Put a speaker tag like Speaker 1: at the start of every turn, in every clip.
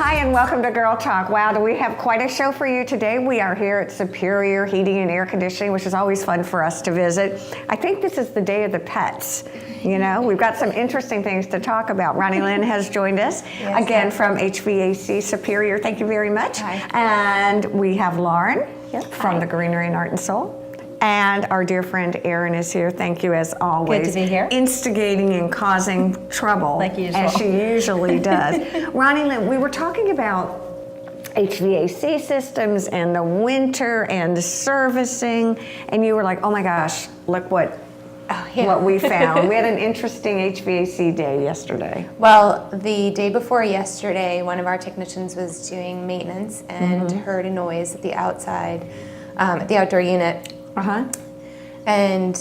Speaker 1: Hi, and welcome to Girl Talk. Wow, do we have quite a show for you today. We are here at Superior Heating and Air Conditioning, which is always fun for us to visit. I think this is the day of the pets. You know, we've got some interesting things to talk about. Ronilynn has joined us, again from HVAC Superior. Thank you very much.
Speaker 2: Hi.
Speaker 1: And we have Lauren from the Greenery and Art and Soul. And our dear friend Erin is here. Thank you as always.
Speaker 2: Good to be here.
Speaker 1: Instigating and causing trouble.
Speaker 2: Like usual.
Speaker 1: As she usually does. Ronilynn, we were talking about HVAC systems and the winter and the servicing, and you were like, oh my gosh, look what we found. We had an interesting HVAC day yesterday.
Speaker 2: Well, the day before yesterday, one of our technicians was doing maintenance and heard a noise at the outside, at the outdoor unit. And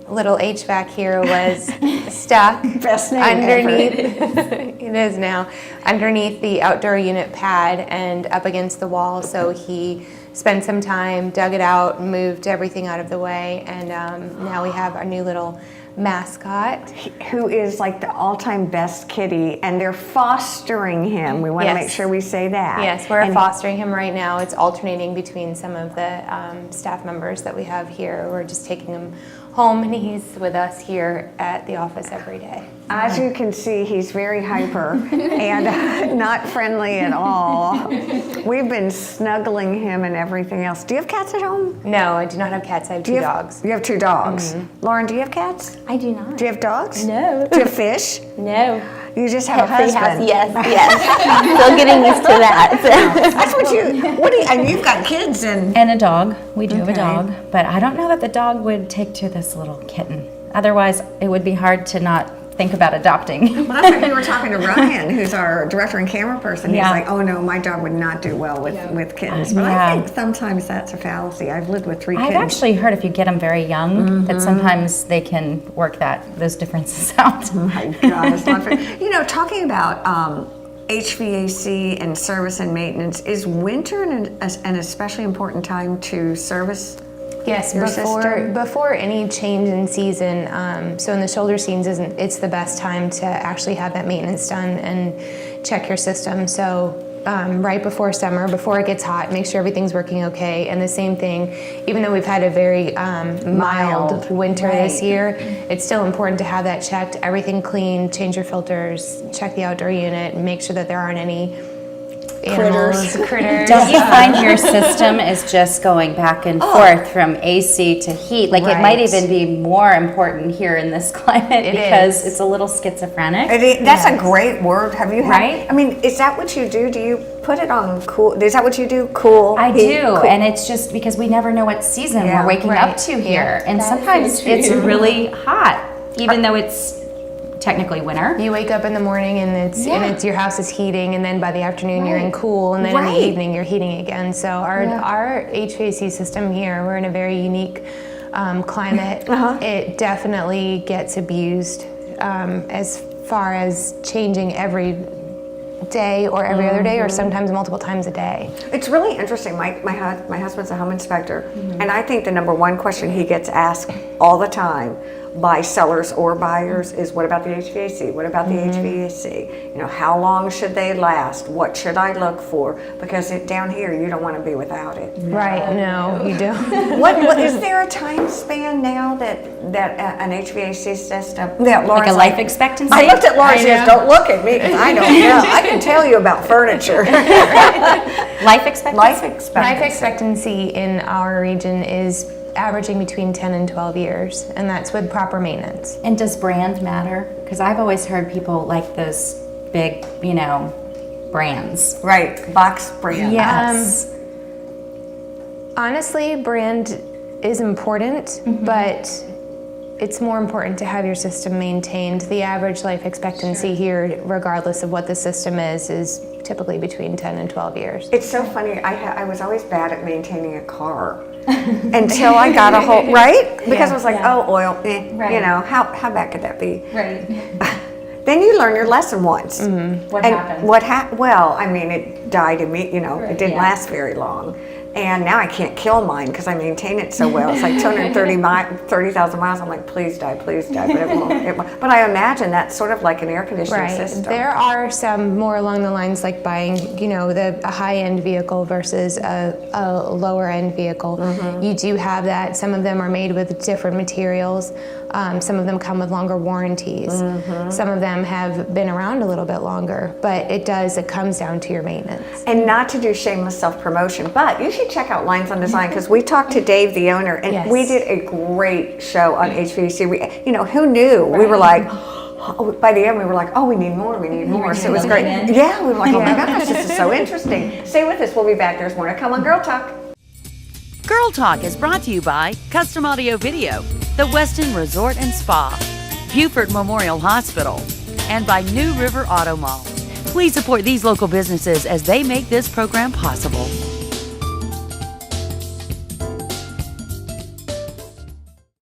Speaker 2: little HVAC here was stuck
Speaker 1: Best name
Speaker 2: underneath, it is now, underneath the outdoor unit pad and up against the wall. So he spent some time, dug it out, moved everything out of the way, and now we have our new little mascot.
Speaker 1: Who is like the all-time best kitty, and they're fostering him. We want to make sure we say that.
Speaker 2: Yes, we're fostering him right now. It's alternating between some of the staff members that we have here. We're just taking him home, and he's with us here at the office every day.
Speaker 1: As you can see, he's very hyper and not friendly at all. We've been snuggling him and everything else. Do you have cats at home?
Speaker 2: No, I do not have cats. I have two dogs.
Speaker 1: You have two dogs. Lauren, do you have cats?
Speaker 3: I do not.
Speaker 1: Do you have dogs?
Speaker 3: No.
Speaker 1: Do you have fish?
Speaker 3: No.
Speaker 1: You just have a husband.
Speaker 3: Yes. Still getting used to that.
Speaker 1: That's what you, and you've got kids and
Speaker 4: a dog. We do have a dog, but I don't know that the dog would take to this little kitten. Otherwise, it would be hard to not think about adopting.
Speaker 1: Well, that's what we were talking to Ryan, who's our director and camera person. He's like, oh no, my dog would not do well with kittens. But I think sometimes that's a fallacy. I've lived with 3 kittens.
Speaker 4: I've actually heard if you get them very young, that sometimes they can work those differences out.
Speaker 1: Oh my God, it's not fair. You know, talking about HVAC and service and maintenance, is winter an especially important time to service?
Speaker 2: Yes, before any change in season, so in the shoulder season, it's the best time to actually have that maintenance done and check your system. So right before summer, before it gets hot, make sure everything's working okay. And the same thing, even though we've had a very mild winter this year, it's still important to have that checked, everything clean, change your filters, check the outdoor unit, make sure that there aren't any critters.
Speaker 4: Don't you find your system is just going back and forth from AC to heat? Like it might even be more important here in this climate because it's a little schizophrenic.
Speaker 1: That's a great word. Have you
Speaker 4: had?
Speaker 1: I mean, is that what you do? Do you put it on cool? Is that what you do? Cool?
Speaker 4: I do, cool. And it's just because we never know what season we're waking up to here. And sometimes it's really hot, even though it's technically winter.
Speaker 2: You wake up in the morning and it's your house is heating, and then by the afternoon you're in cool, and then in the evening you're heating again. So our HVAC system here, we're in a very unique climate. It definitely gets abused as far as changing every day or every other day, or sometimes multiple times a day.
Speaker 1: It's really interesting. My husband's a home inspector, and I think the number one question he gets asked all the time by sellers or buyers is, what about the HVAC? What about the HVAC? You know, how long should they last? What should I look for? Because down here, you don't want to be without it.
Speaker 2: Right, no, you don't.
Speaker 1: What is there a time span now that an HVAC system,
Speaker 4: like a life expectancy?
Speaker 1: I looked at Lauren and said, don't look at me, because I don't know. I can tell you about furniture.
Speaker 4: Life expectancy?
Speaker 2: Life expectancy in our region is averaging between 10 and 12 years, and that's with proper maintenance.
Speaker 4: And does brand matter? Because I've always heard people like those big, brands.
Speaker 1: Right, box brands.
Speaker 4: Yes.
Speaker 2: Honestly, brand is important, but it's more important to have your system maintained. The average life expectancy here, regardless of what the system is typically between 10 and 12 years.
Speaker 1: It's so funny, I was always bad at maintaining a car until I got a hold, because I was like, oh, oil, how bad could that be?
Speaker 4: Right.
Speaker 1: Then you learn your lesson once.
Speaker 4: What happened?
Speaker 1: Well, I mean, it died it didn't last very long. And now I can't kill mine because I maintain it so well. It's like 230,000 miles. I'm like, please die, but it won't. But I imagine that's sort of like an air conditioning system.
Speaker 2: There are some more along the lines like buying, you know, a high-end vehicle versus a lower-end vehicle. You do have that. Some of them are made with different materials. Some of them come with longer warranties. Some of them have been around a little bit longer, but it comes down to your maintenance.
Speaker 1: And not to do shameless self-promotion, but you should check out Lines on Design because we talked to Dave, the owner, and we did a great show on HVAC. You know, who knew? We were like, by the end, we were like, oh, we need more. So it was great. Yeah, we were like, oh my gosh, this is so interesting. Stay with us. We'll be back. There's more to come on Girl Talk.
Speaker 5: Girl Talk is brought to you by Custom Audio Video, the Westin Resort and Spa, Buford Memorial Hospital, and by New River Auto Mall. Please support these local businesses as they make this program possible.